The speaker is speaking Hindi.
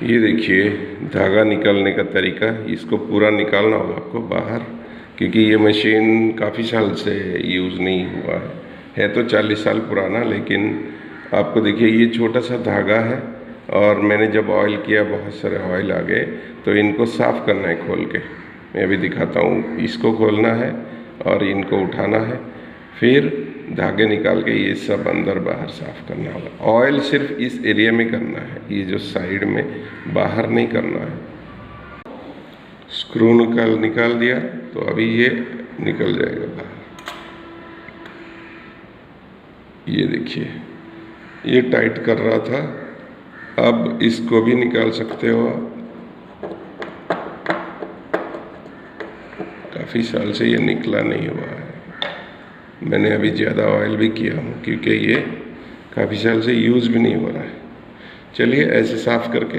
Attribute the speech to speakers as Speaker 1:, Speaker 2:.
Speaker 1: ये देखिए धागा निकालने का तरीका। इसको पूरा निकालना होगा आपको बाहर, क्योंकि ये मशीन काफ़ी साल से यूज़ नहीं हुआ है तो 40 साल पुराना। लेकिन आपको देखिए ये छोटा सा धागा है, और मैंने जब ऑयल किया बहुत सारे ऑयल आ गए, तो इनको साफ़ करना है खोल के। मैं अभी दिखाता हूँ। इसको खोलना है और इनको उठाना है, फिर धागे निकाल के ये सब अंदर बाहर साफ़ करना होगा। ऑयल सिर्फ इस एरिया में करना है, ये जो साइड में, बाहर नहीं करना है। स्क्रू निकाल दिया तो अभी ये निकल जाएगा बाहर। ये देखिए ये टाइट कर रहा था, अब इसको भी निकाल सकते हो आप। काफ़ी साल से ये निकला नहीं हुआ है। मैंने अभी ज़्यादा ऑयल भी किया हूँ, क्योंकि ये काफ़ी साल से यूज़ भी नहीं हो रहा है। चलिए ऐसे साफ़ करके